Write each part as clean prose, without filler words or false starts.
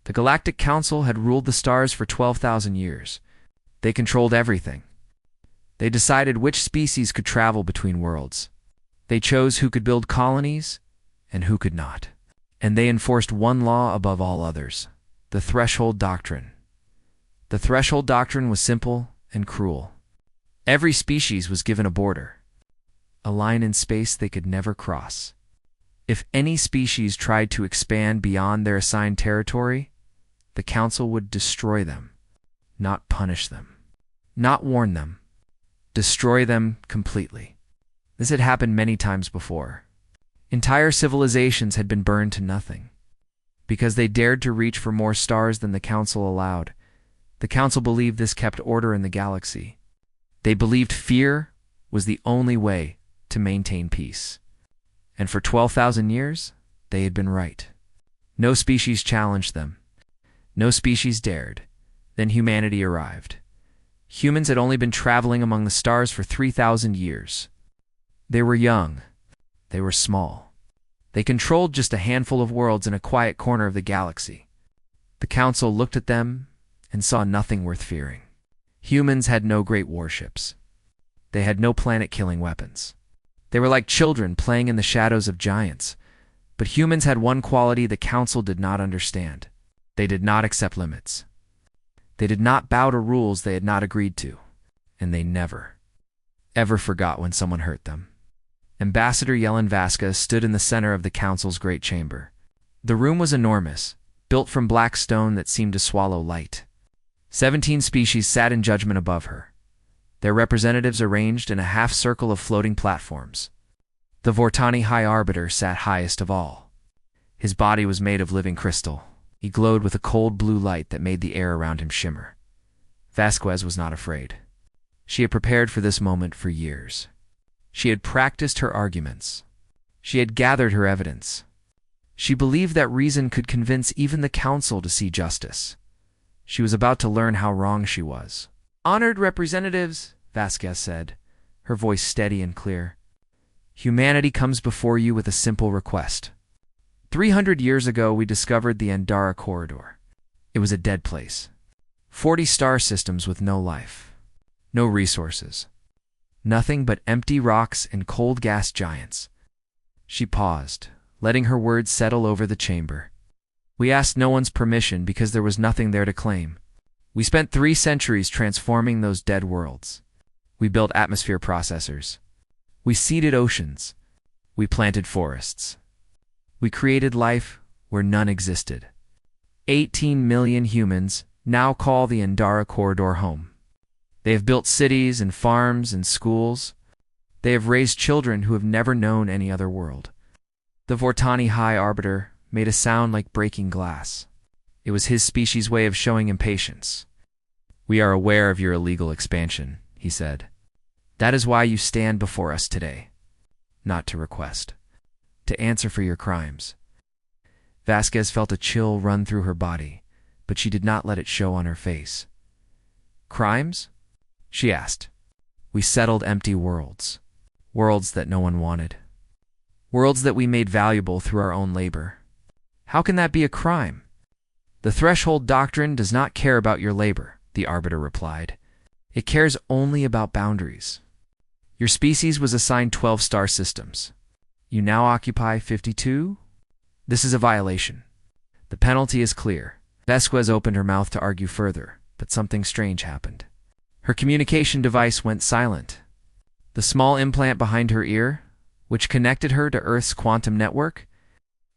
The Galactic Council had ruled the stars for 12,000 years. They controlled everything. They decided which species could travel between worlds. They chose who could build colonies and who could not. And they enforced one law above all others, the Threshold Doctrine. The Threshold Doctrine was simple and cruel. Every species was given a border, a line in space they could never cross. If any species tried to expand beyond their assigned territory, the Council would destroy them, not punish them, not warn them, destroy them completely. This had happened many times before. Entire civilizations had been burned to nothing. Because they dared to reach for more stars than the Council allowed, the Council believed this kept order in the galaxy. They believed fear was the only way to maintain peace. And for 12,000 years, they had been right. No species challenged them. No species dared. Then humanity arrived. Humans had only been traveling among the stars for 3,000 years. They were young. They were small. They controlled just a handful of worlds in a quiet corner of the galaxy. The Council looked at them and saw nothing worth fearing. Humans had no great warships. They had no planet-killing weapons. They were like children playing in the shadows of giants. But humans had one quality the Council did not understand. They did not accept limits. They did not bow to rules they had not agreed to. And they never, ever forgot when someone hurt them. Ambassador Yellen Vasquez stood in the center of the Council's great chamber. The room was enormous, built from black stone that seemed to swallow light. 17 species sat in judgment above her, their representatives arranged in a half-circle of floating platforms. The Vortani High Arbiter sat highest of all. His body was made of living crystal. He glowed with a cold blue light that made the air around him shimmer. Vasquez was not afraid. She had prepared for this moment for years. She had practiced her arguments. She had gathered her evidence. She believed that reason could convince even the Council to see justice. She was about to learn how wrong she was. "Honored representatives," Vasquez said, her voice steady and clear, "humanity comes before you with a simple request. 300 years ago, we discovered the Andara Corridor. It was a dead place. 40 star systems with no life, no resources. Nothing but empty rocks and cold gas giants." She paused, letting her words settle over the chamber. "We asked no one's permission because there was nothing there to claim. We spent 3 centuries transforming those dead worlds. We built atmosphere processors. We seeded oceans. We planted forests. We created life where none existed. 18 million humans now call the Andara Corridor home. They have built cities and farms and schools. They have raised children who have never known any other world." The Vortani High Arbiter made a sound like breaking glass. It was his species' way of showing impatience. "We are aware of your illegal expansion," he said. "That is why you stand before us today. Not to request. To answer for your crimes." Vasquez felt a chill run through her body, but she did not let it show on her face. "Crimes?" she asked. "We settled empty worlds. Worlds that no one wanted. Worlds that we made valuable through our own labor. How can that be a crime?" "The Threshold Doctrine does not care about your labor," the Arbiter replied. "It cares only about boundaries. Your species was assigned 12 star systems. You now occupy 52? This is a violation. The penalty is clear." Vasquez opened her mouth to argue further, but something strange happened. Her communication device went silent. The small implant behind her ear, which connected her to Earth's quantum network,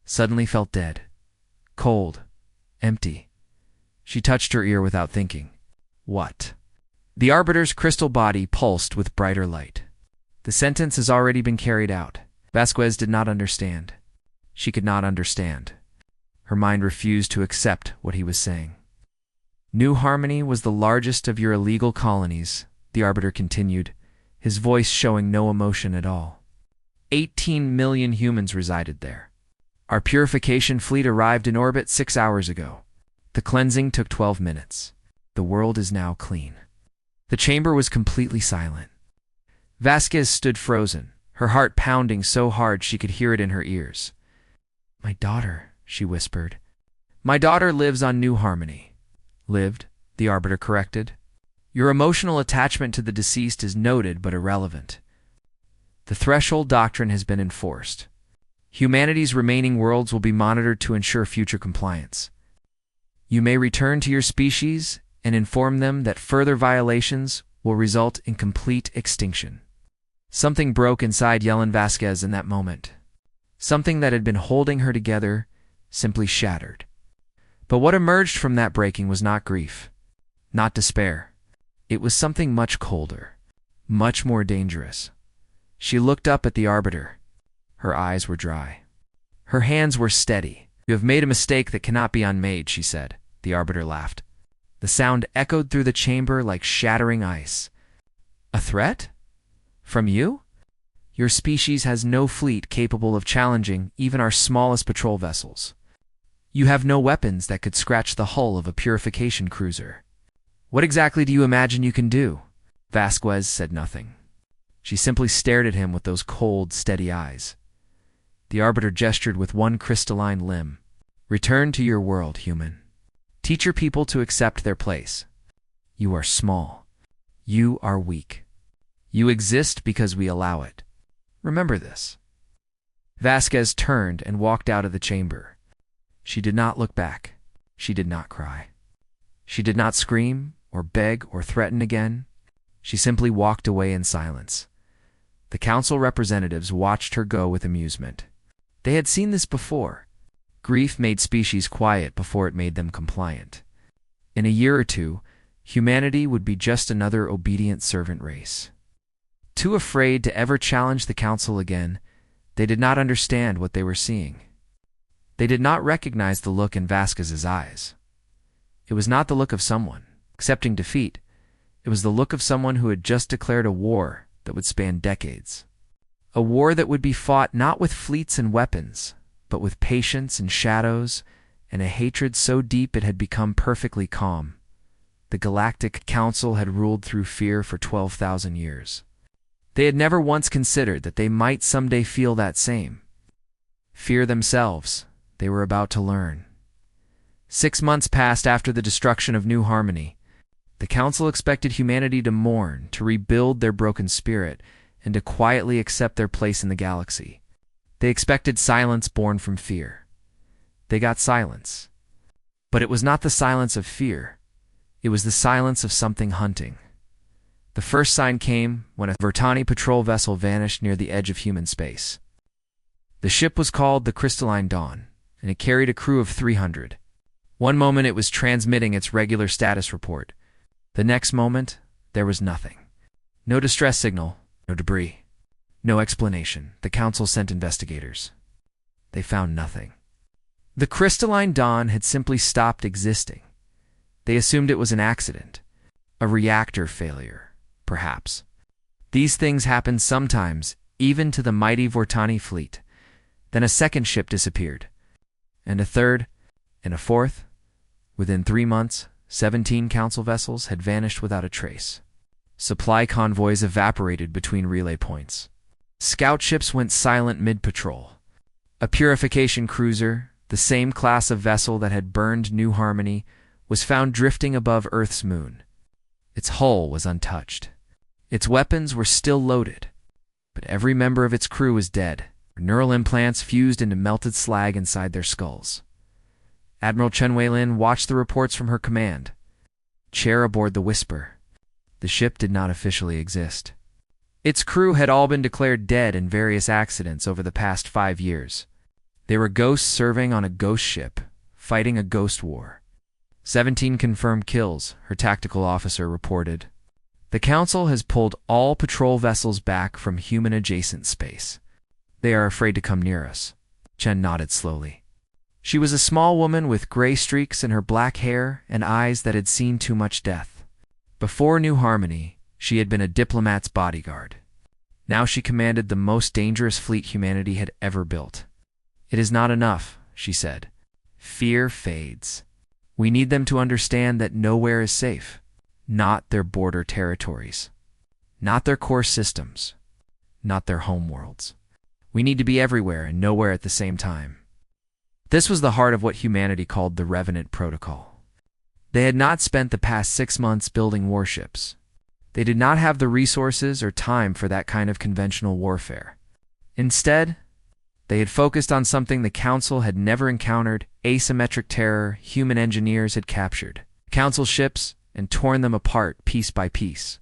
suddenly felt dead, cold, empty. She touched her ear without thinking. What? The Arbiter's crystal body pulsed with brighter light. "The sentence has already been carried out." Vasquez did not understand. She could not understand. Her mind refused to accept what he was saying. "New Harmony was the largest of your illegal colonies," the Arbiter continued, his voice showing no emotion at all. 18 million humans resided there. Our purification fleet arrived in orbit 6 hours ago. The cleansing took 12 minutes. The world is now clean. The chamber was completely silent. Vasquez stood frozen, her heart pounding so hard she could hear it in her ears. "My daughter," she whispered. My daughter lives on New Harmony. Lived, the Arbiter corrected. Your emotional attachment to the deceased is noted but irrelevant. The threshold doctrine has been enforced. Humanity's remaining worlds will be monitored to ensure future compliance. You may return to your species and inform them that further violations will result in complete extinction. Something broke inside Yellen Vasquez in that moment. Something that had been holding her together simply shattered. But what emerged from that breaking was not grief, not despair. It was something much colder, much more dangerous. She looked up at the Arbiter. Her eyes were dry. Her hands were steady. You have made a mistake that cannot be unmade, she said. The Arbiter laughed. The sound echoed through the chamber like shattering ice. A threat? From you? Your species has no fleet capable of challenging even our smallest patrol vessels. You have no weapons that could scratch the hull of a purification cruiser. What exactly do you imagine you can do? Vasquez said nothing. She simply stared at him with those cold, steady eyes. The Arbiter gestured with one crystalline limb. Return to your world, human. Teach your people to accept their place. You are small. You are weak. You exist because we allow it. Remember this. Vasquez turned and walked out of the chamber. She did not look back. She did not cry. She did not scream or beg or threaten again. She simply walked away in silence. The council representatives watched her go with amusement. They had seen this before. Grief made species quiet before it made them compliant. In a year or two, humanity would be just another obedient servant race. Too afraid to ever challenge the council again, they did not understand what they were seeing. They did not recognize the look in Vasquez's eyes. It was not the look of someone accepting defeat. It was the look of someone who had just declared a war that would span decades. A war that would be fought not with fleets and weapons, but with patience and shadows, and a hatred so deep it had become perfectly calm. The Galactic Council had ruled through fear for 12,000 years. They had never once considered that they might someday feel that same fear themselves. They were about to learn. 6 months passed after the destruction of New Harmony. The Council expected humanity to mourn, to rebuild their broken spirit, and to quietly accept their place in the galaxy. They expected silence born from fear. They got silence. But it was not the silence of fear. It was the silence of something hunting. The first sign came when a Vertani patrol vessel vanished near the edge of human space. The ship was called the Crystalline Dawn, and it carried a crew of 300. One moment it was transmitting its regular status report. The next moment, there was nothing. No distress signal, no debris, no explanation. The council sent investigators. They found nothing. The Crystalline Dawn had simply stopped existing. They assumed it was an accident, a reactor failure, perhaps. These things happened sometimes, even to the mighty Vortani fleet. Then a second ship disappeared, and a third, and a fourth. Within 3 months, 17 council vessels had vanished without a trace. Supply convoys evaporated between relay points. Scout ships went silent mid-patrol. A purification cruiser, the same class of vessel that had burned New Harmony, was found drifting above Earth's moon. Its hull was untouched. Its weapons were still loaded, but every member of its crew was dead. Neural implants fused into melted slag inside their skulls. Admiral Chen Weilin watched the reports from her command chair aboard the Whisper. The ship did not officially exist. Its crew had all been declared dead in various accidents over the past 5 years. They were ghosts serving on a ghost ship, fighting a ghost war. 17 confirmed kills, her tactical officer reported. The Council has pulled all patrol vessels back from human-adjacent space. They are afraid to come near us. Chen nodded slowly. She was a small woman with gray streaks in her black hair and eyes that had seen too much death. Before New Harmony, she had been a diplomat's bodyguard. Now she commanded the most dangerous fleet humanity had ever built. It is not enough, she said. Fear fades. We need them to understand that nowhere is safe. Not their border territories. Not their core systems. Not their home worlds. We need to be everywhere and nowhere at the same time. This was the heart of what humanity called the Revenant Protocol. They had not spent the past 6 months building warships. They did not have the resources or time for that kind of conventional warfare. Instead, they had focused on something the Council had never encountered: asymmetric terror human engineers had captured Council ships and torn them apart piece by piece.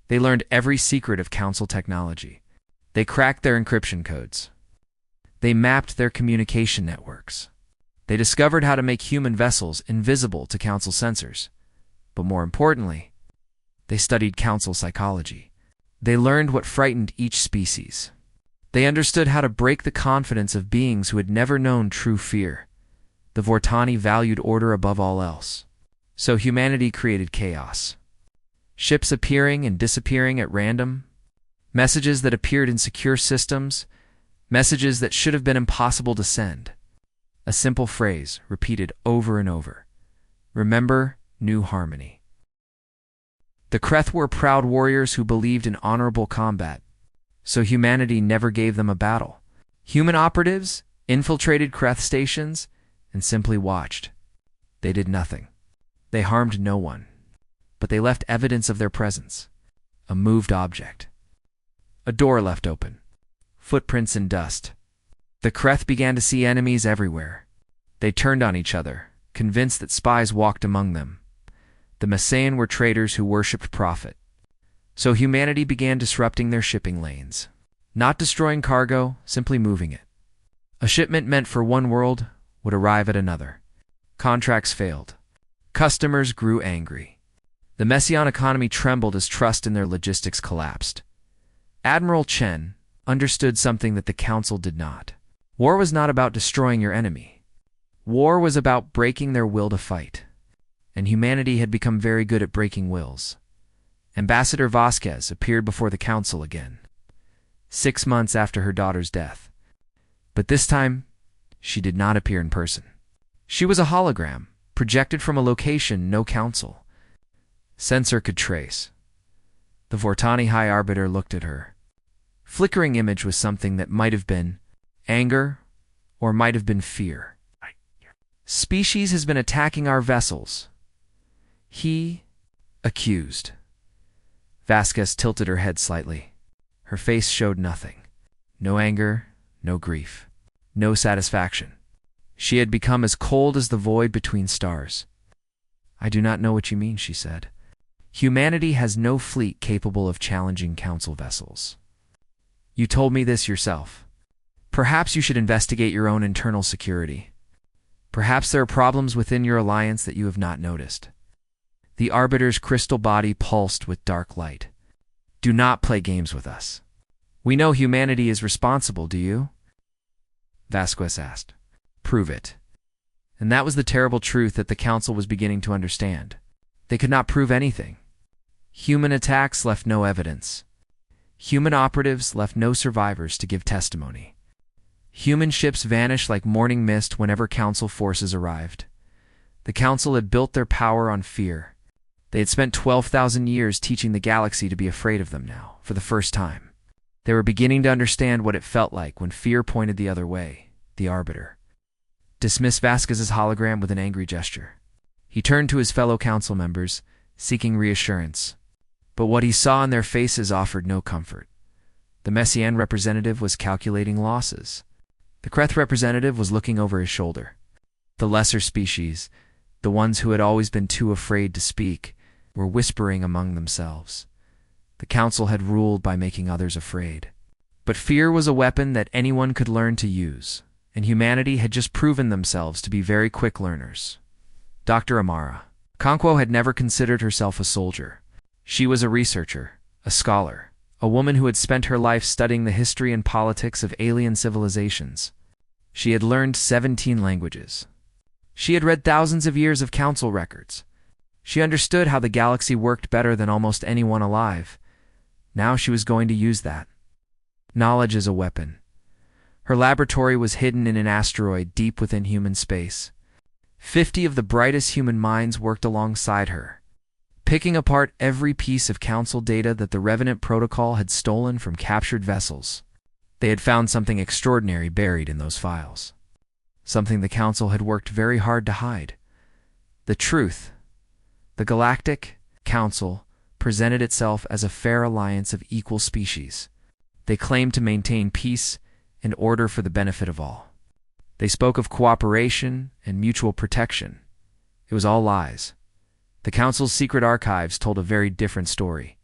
They learned every secret of Council technology. They cracked their encryption codes. They mapped their communication networks. They discovered how to make human vessels invisible to Council sensors. But more importantly, they studied Council psychology. They learned what frightened each species. They understood how to break the confidence of beings who had never known true fear. The Vortani valued order above all else. So humanity created chaos. Ships appearing and disappearing at random, messages that appeared in secure systems, messages that should have been impossible to send. A simple phrase repeated over and over: remember, new harmony. The Kreth were proud warriors who believed in honorable combat, so humanity never gave them a battle. Human operatives infiltrated Kreth stations and simply watched. They did nothing. They harmed no one, but they left evidence of their presence: a moved object, a door left open, footprints in dust. The Kreth began to see enemies everywhere. They turned on each other, convinced that spies walked among them. The Messian were traders who worshipped profit. So humanity began disrupting their shipping lanes. Not destroying cargo, simply moving it. A shipment meant for one world would arrive at another. Contracts failed. Customers grew angry. The Messian economy trembled as trust in their logistics collapsed. Admiral Chen understood something that the Council did not. War was not about destroying your enemy. War was about breaking their will to fight. And humanity had become very good at breaking wills. Ambassador Vasquez appeared before the Council again, 6 months after her daughter's death. But this time, she did not appear in person. She was a hologram, projected from a location no Council sensor could trace. The Vortani High Arbiter looked at her. Flickering image was something that might have been anger or might have been fear. Species has been attacking our vessels. He accused. Vasquez tilted her head slightly. Her face showed nothing. No anger, no grief, no satisfaction. She had become as cold as the void between stars. I do not know what you mean, she said. Humanity has no fleet capable of challenging Council vessels. You told me this yourself. Perhaps you should investigate your own internal security. Perhaps there are problems within your alliance that you have not noticed. The Arbiter's crystal body pulsed with dark light. Do not play games with us. We know humanity is responsible, do you? Vasquez asked. Prove it. And that was the terrible truth that the Council was beginning to understand. They could not prove anything. Human attacks left no evidence. Human operatives left no survivors to give testimony. Human ships vanished like morning mist whenever Council forces arrived. The Council had built their power on fear. They had spent 12,000 years teaching the galaxy to be afraid of them now, for the first time. They were beginning to understand what it felt like when fear pointed the other way, the Arbiter. Dismissed Vasquez's hologram with an angry gesture. He turned to his fellow Council members, seeking reassurance. But what he saw in their faces offered no comfort. The Messian representative was calculating losses. The Kreth representative was looking over his shoulder. The lesser species, the ones who had always been too afraid to speak, were whispering among themselves. The Council had ruled by making others afraid. But fear was a weapon that anyone could learn to use, and humanity had just proven themselves to be very quick learners. Dr. Amara. Conquo had never considered herself a soldier. She was a researcher, a scholar, a woman who had spent her life studying the history and politics of alien civilizations. She had learned 17 languages. She had read thousands of years of Council records. She understood how the galaxy worked better than almost anyone alive. Now she was going to use that. Knowledge is a weapon. Her laboratory was hidden in an asteroid deep within human space. 50 of the brightest human minds worked alongside her, picking apart every piece of Council data that the Revenant Protocol had stolen from captured vessels. They had found something extraordinary buried in those files. something the Council had worked very hard to hide. The truth. The Galactic Council presented itself as a fair alliance of equal species. They claimed to maintain peace and order for the benefit of all. They spoke of cooperation and mutual protection. It was all lies. The Council's secret archives told a very different story.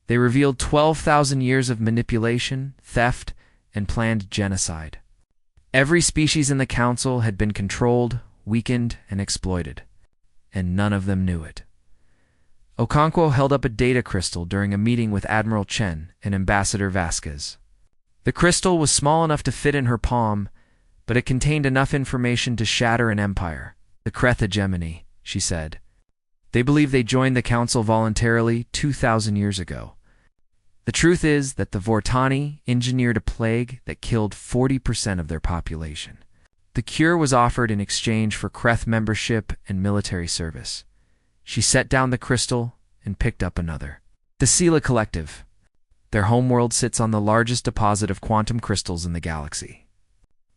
They revealed 12,000 years of manipulation, theft, and planned genocide. Every species in the Council had been controlled, weakened, and exploited, and none of them knew it. Okonkwo held up a data crystal during a meeting with Admiral Chen and Ambassador Vasquez. The crystal was small enough to fit in her palm, but it contained enough information to shatter an empire. The Kreth hegemony, she said. They believe they joined the Council voluntarily 2,000 years ago. The truth is that the Vortani engineered a plague that killed 40% of their population. The cure was offered in exchange for Kreth membership and military service. She set down the crystal and picked up another. The Sela Collective. Their homeworld sits on the largest deposit of quantum crystals in the galaxy.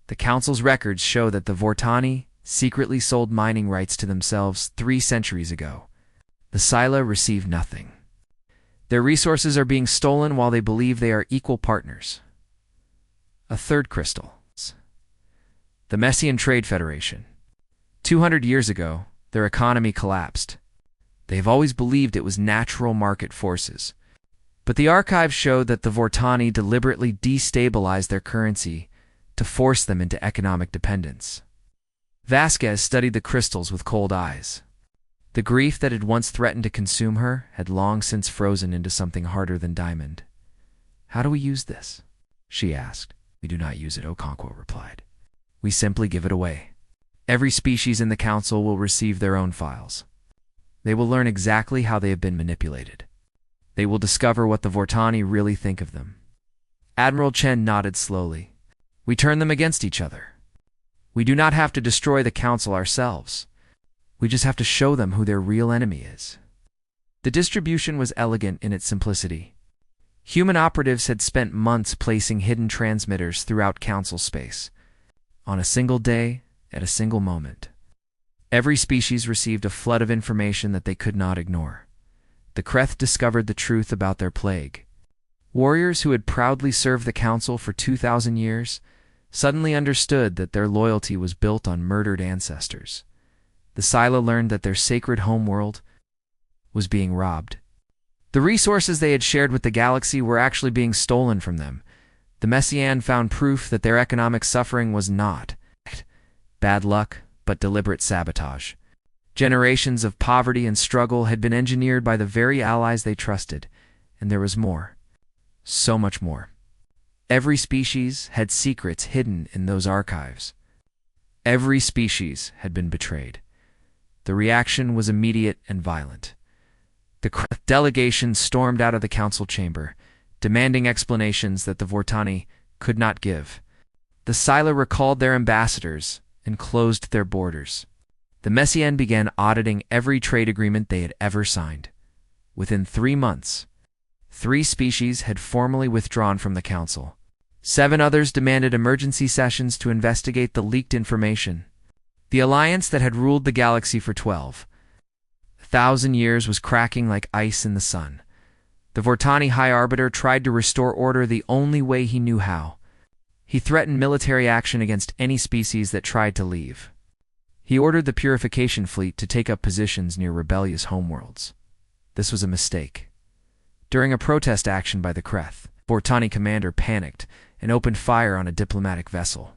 The Council's records show that the Vortani secretly sold mining rights to themselves 3 centuries ago. The Sila receive nothing. Their resources are being stolen while they believe they are equal partners. A third crystal. The Messian Trade Federation. 200 years ago, their economy collapsed. They have always believed it was natural market forces. But the archives show that the Vortani deliberately destabilized their currency to force them into economic dependence. Vasquez studied the crystals with cold eyes. The grief that had once threatened to consume her had long since frozen into something harder than diamond. "How do we use this?" she asked. "We do not use it," Okonkwo replied. "We simply give it away. Every species in the Council will receive their own files. They will learn exactly how they have been manipulated. They will discover what the Vortani really think of them." Admiral Chen nodded slowly. "We turn them against each other. We do not have to destroy the Council ourselves. We just have to show them who their real enemy is." The distribution was elegant in its simplicity. Human operatives had spent months placing hidden transmitters throughout Council space. On a single day, at a single moment. Every species received a flood of information that they could not ignore. The Kreth discovered the truth about their plague. Warriors who had proudly served the Council for 2,000 years suddenly understood that their loyalty was built on murdered ancestors. The Sila learned that their sacred homeworld was being robbed. The resources they had shared with the galaxy were actually being stolen from them. The Messian found proof that their economic suffering was not bad luck, but deliberate sabotage. Generations of poverty and struggle had been engineered by the very allies they trusted, and there was more. So much more. Every species had secrets hidden in those archives. Every species had been betrayed. The reaction was immediate and violent. The delegation stormed out of the Council chamber, demanding explanations that the Vortani could not give. The Sila recalled their ambassadors and closed their borders. The Messian began auditing every trade agreement they had ever signed. Within 3 months, 3 species had formally withdrawn from the Council. 7 others demanded emergency sessions to investigate the leaked information. The alliance that had ruled the galaxy for 12,000 years was cracking like ice in the sun. The Vortani High Arbiter tried to restore order the only way he knew how. He threatened military action against any species that tried to leave. He ordered the Purification Fleet to take up positions near rebellious homeworlds. This was a mistake. During a protest action by the Kreth, Vortani commander panicked and opened fire on a diplomatic vessel.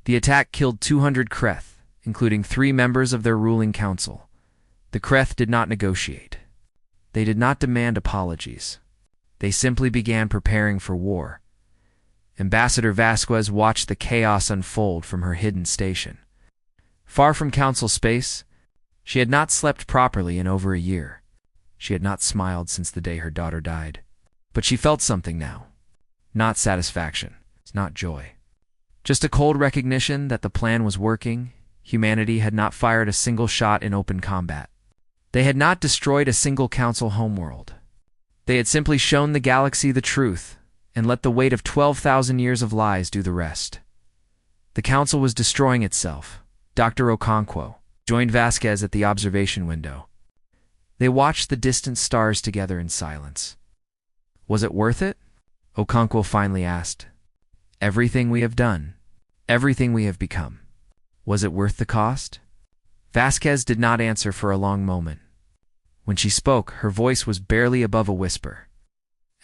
The attack killed 200 Kreth, including 3 members of their ruling council. The Kreth did not negotiate. They did not demand apologies. They simply began preparing for war. Ambassador Vasquez watched the chaos unfold from her hidden station. Far from Council space, she had not slept properly in over a year. She had not smiled since the day her daughter died. But she felt something now. Not satisfaction, not joy. Just a cold recognition that the plan was working. Humanity had not fired a single shot in open combat. They had not destroyed a single Council homeworld. They had simply shown the galaxy the truth and let the weight of 12,000 years of lies do the rest. The Council was destroying itself, Dr. Okonkwo joined Vasquez at the observation window. They watched the distant stars together in silence. Was it worth it? Okonkwo finally asked. Everything we have done, everything we have become. Was it worth the cost? Vasquez did not answer for a long moment. When she spoke, her voice was barely above a whisper.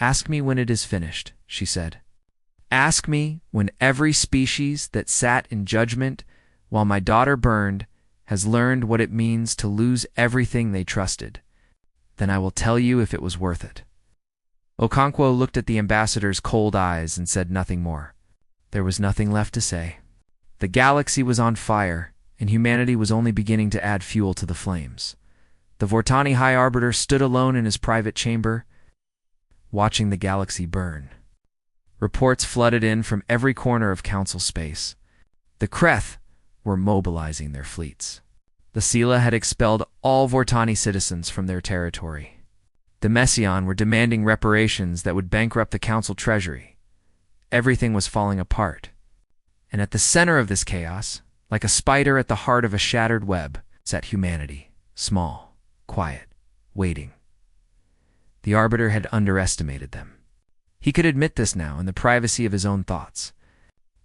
Ask me when it is finished, she said. Ask me when every species that sat in judgment while my daughter burned has learned what it means to lose everything they trusted. Then I will tell you if it was worth it. Okonkwo looked at the ambassador's cold eyes and said nothing more. There was nothing left to say. The galaxy was on fire, and humanity was only beginning to add fuel to the flames. The Vortani High Arbiter stood alone in his private chamber, watching the galaxy burn. Reports flooded in from every corner of Council space. The Kreth were mobilizing their fleets. The Sela had expelled all Vortani citizens from their territory. The Messian were demanding reparations that would bankrupt the Council treasury. Everything was falling apart. And at the center of this chaos, like a spider at the heart of a shattered web, sat humanity, small, quiet, waiting. The Arbiter had underestimated them. He could admit this now in the privacy of his own thoughts.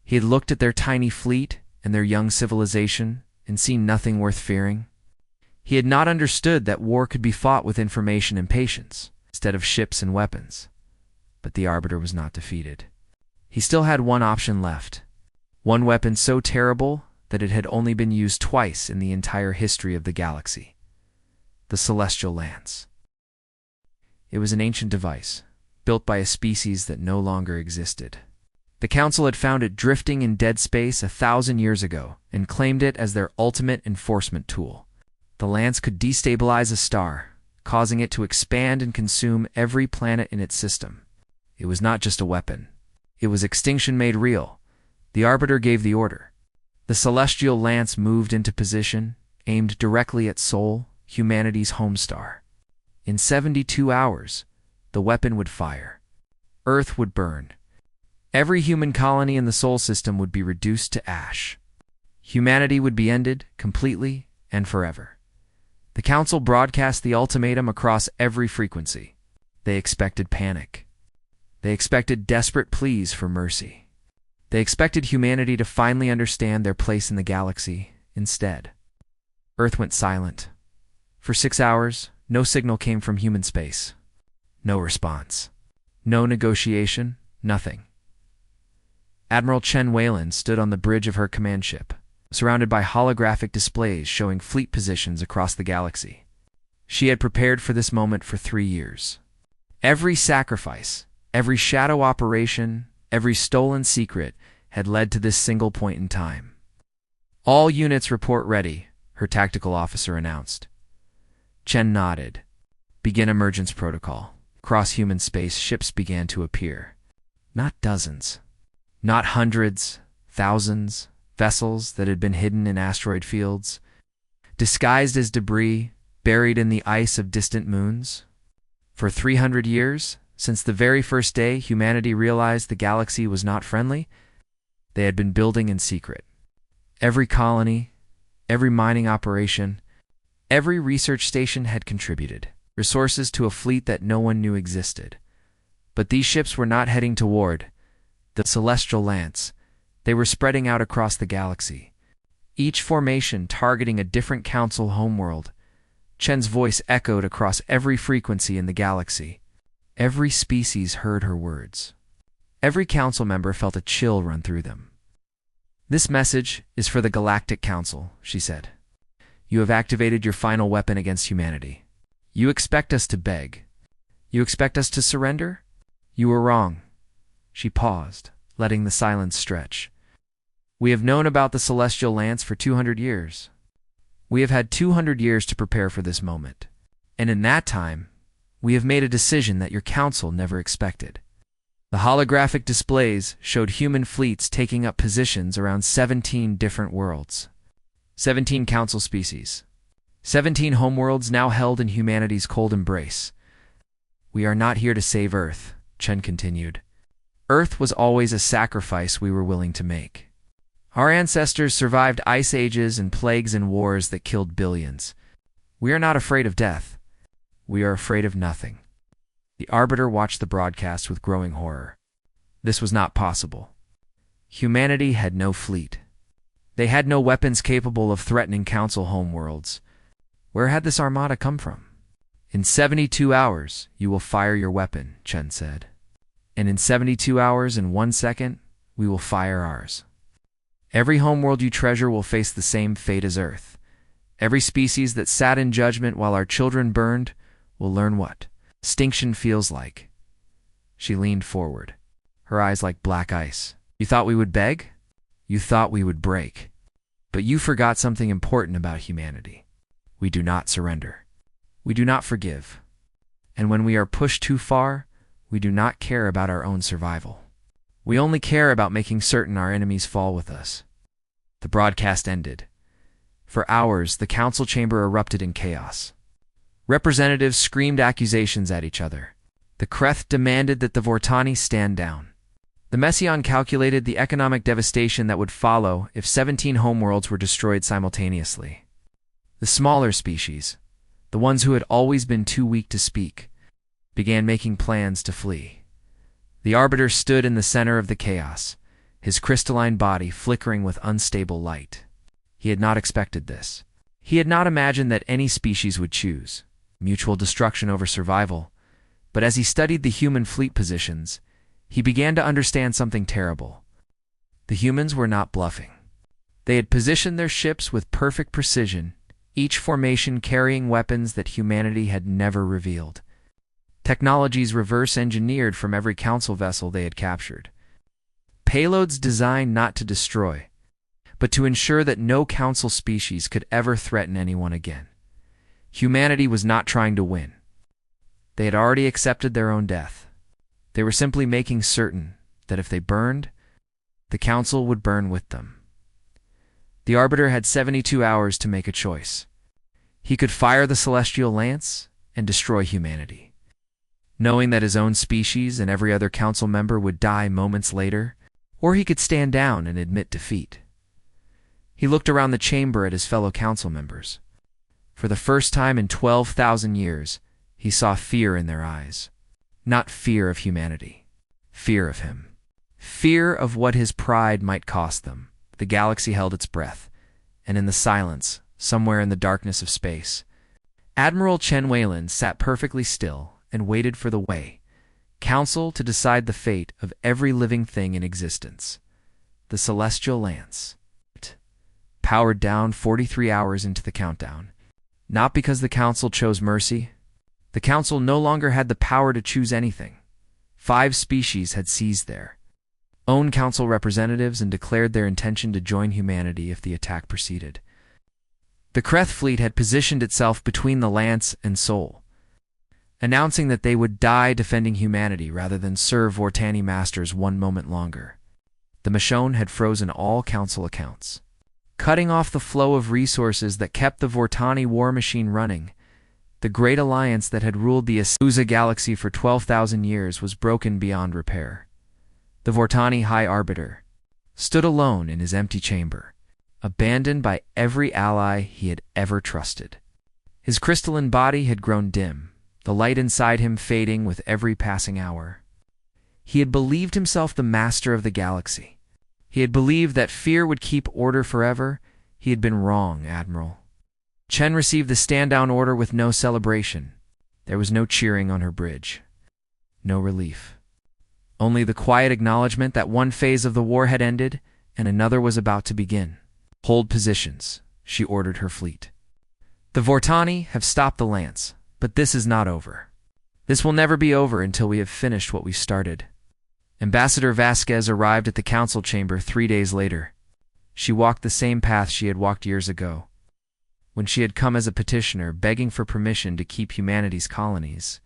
He had looked at their tiny fleet and their young civilization and seen nothing worth fearing. He had not understood that war could be fought with information and patience, instead of ships and weapons. But the Arbiter was not defeated. He still had one option left. One weapon so terrible that it had only been used twice in the entire history of the galaxy. The Celestial Lance. It was an ancient device, built by a species that no longer existed. The Council had found it drifting in dead space 1,000 years ago and claimed it as their ultimate enforcement tool. The lance could destabilize a star, causing it to expand and consume every planet in its system. It was not just a weapon. It was extinction made real. The Arbiter gave the order. The celestial lance moved into position, aimed directly at Sol, humanity's home star. In 72 hours, the weapon would fire. Earth would burn. Every human colony in the Sol system would be reduced to ash. Humanity would be ended completely and forever. The Council broadcast the ultimatum across every frequency. They expected panic. They expected desperate pleas for mercy. They expected humanity to finally understand their place in the galaxy. Instead, Earth went silent. For 6 hours, no signal came from human space. No response. No negotiation. Nothing. Admiral Chen Wayland stood on the bridge of her command ship, surrounded by holographic displays showing fleet positions across the galaxy. She had prepared for this moment for 3 years. Every sacrifice, every shadow operation, every stolen secret had led to this single point in time. All units report ready, her tactical officer announced. Chen nodded. Begin emergence protocol. Across human space, ships began to appear. Not dozens. Not hundreds, thousands, vessels that had been hidden in asteroid fields, disguised as debris, buried in the ice of distant moons. For 300 years, since the very first day humanity realized the galaxy was not friendly, they had been building in secret. Every colony, every mining operation, every research station had contributed resources to a fleet that no one knew existed. But these ships were not heading toward the Celestial Lance. They were spreading out across the galaxy, each formation targeting a different Council homeworld. Chen's voice echoed across every frequency in the galaxy. Every species heard her words. Every Council member felt a chill run through them. This message is for the Galactic Council, she said. You have activated your final weapon against humanity. You expect us to beg. You expect us to surrender? You were wrong. She paused, letting the silence stretch. We have known about the Celestial Lance for 200 years. We have had 200 years to prepare for this moment. And in that time, we have made a decision that your Council never expected. The holographic displays showed human fleets taking up positions around 17 different worlds. 17 Council species. 17 homeworlds now held in humanity's cold embrace. We are not here to save Earth, Chen continued. Earth was always a sacrifice we were willing to make. Our ancestors survived ice ages and plagues and wars that killed billions. We are not afraid of death. We are afraid of nothing." The Arbiter watched the broadcast with growing horror. This was not possible. Humanity had no fleet. They had no weapons capable of threatening Council homeworlds. Where had this armada come from? "In 72 hours, you will fire your weapon," Chen said. "And in 72 hours and 1 second, we will fire ours. Every homeworld you treasure will face the same fate as Earth. Every species that sat in judgment while our children burned will learn what extinction feels like." She leaned forward, her eyes like black ice. "You thought we would beg? You thought we would break. But you forgot something important about humanity. We do not surrender. We do not forgive. And when we are pushed too far, we do not care about our own survival. We only care about making certain our enemies fall with us." The broadcast ended. For hours, the council chamber erupted in chaos. Representatives screamed accusations at each other. The Kreth demanded that the Vortani stand down. The Messian calculated the economic devastation that would follow if 17 homeworlds were destroyed simultaneously. The smaller species, the ones who had always been too weak to speak, began making plans to flee. The Arbiter stood in the center of the chaos, his crystalline body flickering with unstable light. He had not expected this. He had not imagined that any species would choose mutual destruction over survival, but as he studied the human fleet positions, he began to understand something terrible. The humans were not bluffing. They had positioned their ships with perfect precision, each formation carrying weapons that humanity had never revealed. Technologies reverse-engineered from every council vessel they had captured. Payloads designed not to destroy, but to ensure that no council species could ever threaten anyone again. Humanity was not trying to win. They had already accepted their own death. They were simply making certain that if they burned, the council would burn with them. The Arbiter had 72 hours to make a choice. He could fire the Celestial Lance and destroy humanity, knowing that his own species and every other council member would die moments later, or he could stand down and admit defeat. He looked around the chamber at his fellow council members. For the first time in 12,000 years, he saw fear in their eyes. Not fear of humanity, fear of him. Fear of what his pride might cost them. The galaxy held its breath, and in the silence, somewhere in the darkness of space, Admiral Chen Weilin sat perfectly still and waited for the Way Council to decide the fate of every living thing in existence. The Celestial Lance powered down 43 hours into the countdown. Not because the Council chose mercy. The Council no longer had the power to choose anything. 5 species had seized their own Council representatives and declared their intention to join humanity if the attack proceeded. The Kreth fleet had positioned itself between the Lance and Sol, announcing that they would die defending humanity rather than serve Vortani masters 1 moment longer. The Michonne had frozen all Council accounts, cutting off the flow of resources that kept the Vortani war machine running. The great alliance that had ruled the Asusa galaxy for 12,000 years was broken beyond repair. The Vortani High Arbiter stood alone in his empty chamber, abandoned by every ally he had ever trusted. His crystalline body had grown dim, the light inside him fading with every passing hour. He had believed himself the master of the galaxy. He had believed that fear would keep order forever. He had been wrong, Admiral. Chen received the stand-down order with no celebration. There was no cheering on her bridge. No relief. Only the quiet acknowledgement that one phase of the war had ended and another was about to begin. Hold positions, she ordered her fleet. The Vortani have stopped the Lance, but this is not over. This will never be over until we have finished what we started. Ambassador Vasquez arrived at the council chamber 3 days later. She walked the same path she had walked years ago, when she had come as a petitioner begging for permission to keep humanity's colonies.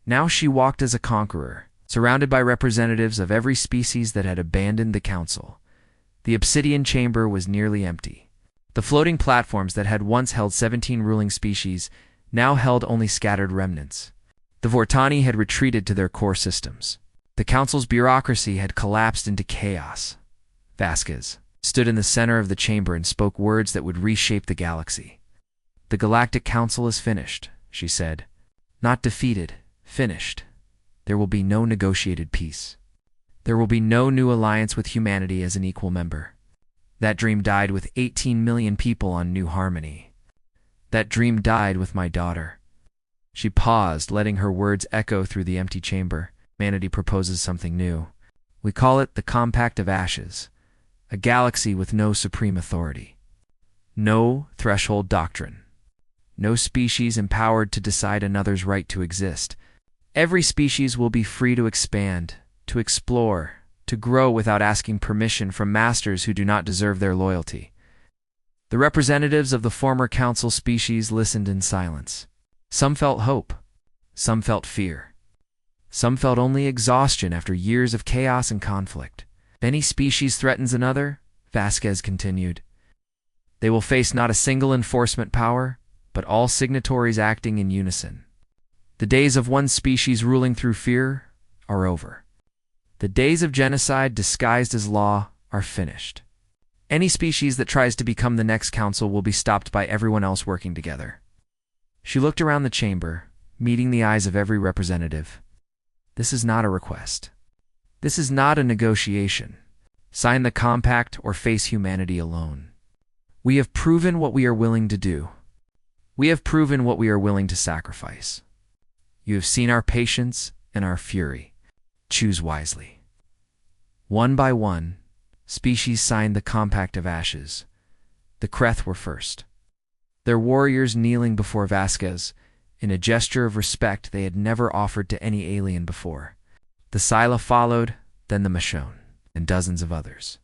Now she walked as a conqueror, surrounded by representatives of every species that had abandoned the council. The obsidian chamber was nearly empty. The floating platforms that had once held 17 ruling species now held only scattered remnants. The Vortani had retreated to their core systems. The council's bureaucracy had collapsed into chaos. Vasquez, stood in the center of the chamber and spoke words that would reshape the galaxy. "The Galactic Council is finished," she said. "Not defeated, finished. There will be no negotiated peace. There will be no new alliance with humanity as an equal member. That dream died with 18 million people on New Harmony. That dream died with my daughter." She paused, letting her words echo through the empty chamber. "Humanity proposes something new. We call it the Compact of Ashes, a galaxy with no supreme authority. No threshold doctrine. No species empowered to decide another's right to exist. Every species will be free to expand, to explore, to grow without asking permission from masters who do not deserve their loyalty." The representatives of the former council species listened in silence. Some felt hope. Some felt fear. Some felt only exhaustion after years of chaos and conflict. "If any species threatens another," Vasquez continued, "they will face not a single enforcement power, but all signatories acting in unison. The days of one species ruling through fear are over. The days of genocide disguised as law are finished. Any species that tries to become the next council will be stopped by everyone else working together." She looked around the chamber, meeting the eyes of every representative. "This is not a request. This is not a negotiation. Sign the compact or face humanity alone. We have proven what we are willing to do. We have proven what we are willing to sacrifice. You have seen our patience and our fury. Choose wisely." One by one, species signed the Compact of Ashes. The Kreth were first. Their warriors kneeling before Vasquez, in a gesture of respect they had never offered to any alien before. The Scylla followed, then the Michonne, and dozens of others.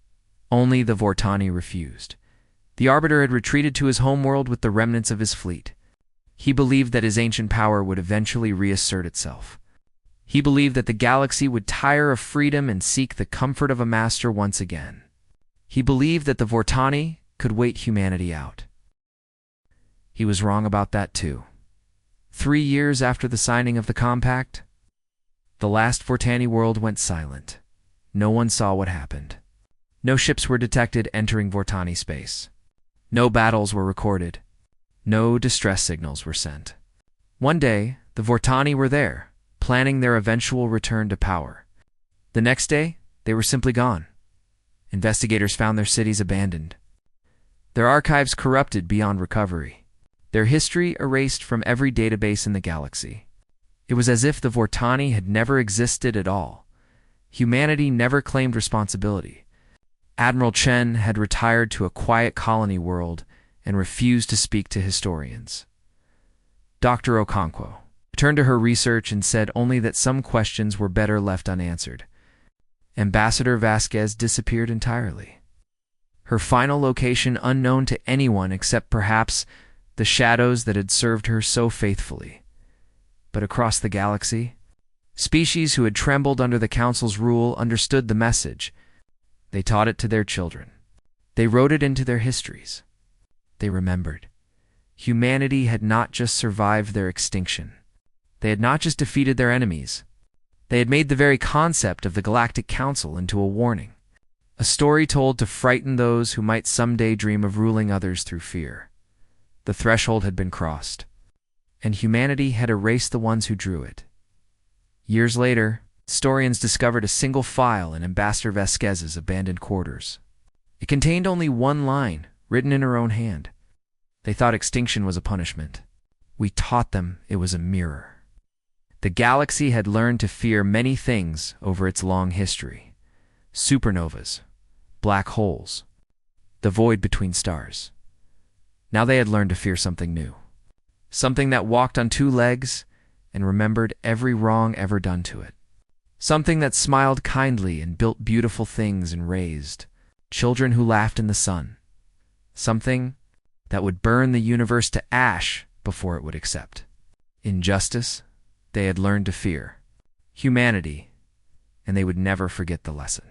Only the Vortani refused. The Arbiter had retreated to his homeworld with the remnants of his fleet. He believed that his ancient power would eventually reassert itself. He believed that the galaxy would tire of freedom and seek the comfort of a master once again. He believed that the Vortani could wait humanity out. He was wrong about that too. 3 years after the signing of the compact, the last Vortani world went silent. No one saw what happened. No ships were detected entering Vortani space. No battles were recorded. No distress signals were sent. One day, the Vortani were there, planning their eventual return to power. The next day, they were simply gone. Investigators found their cities abandoned, their archives corrupted beyond recovery, their history erased from every database in the galaxy. It was as if the Vortani had never existed at all. Humanity never claimed responsibility. Admiral Chen had retired to a quiet colony world and refused to speak to historians. Dr. Okonkwo returned to her research and said only that some questions were better left unanswered. Ambassador Vasquez disappeared entirely. Her final location unknown to anyone except perhaps the shadows that had served her so faithfully. But across the galaxy, species who had trembled under the Council's rule understood the message. They taught it to their children. They wrote it into their histories. They remembered. Humanity had not just survived their extinction. They had not just defeated their enemies. They had made the very concept of the Galactic Council into a warning. A story told to frighten those who might someday dream of ruling others through fear. The threshold had been crossed, and humanity had erased the ones who drew it. Years later, historians discovered a single file in Ambassador Vasquez's abandoned quarters. It contained only one line, written in her own hand. They thought extinction was a punishment. We taught them it was a mirror. The galaxy had learned to fear many things over its long history. Supernovas, black holes, the void between stars. Now they had learned to fear something new. Something that walked on 2 legs and remembered every wrong ever done to it. Something that smiled kindly and built beautiful things and raised children who laughed in the sun. Something that would burn the universe to ash before it would accept. Injustice, they had learned to fear. Humanity, and they would never forget the lesson.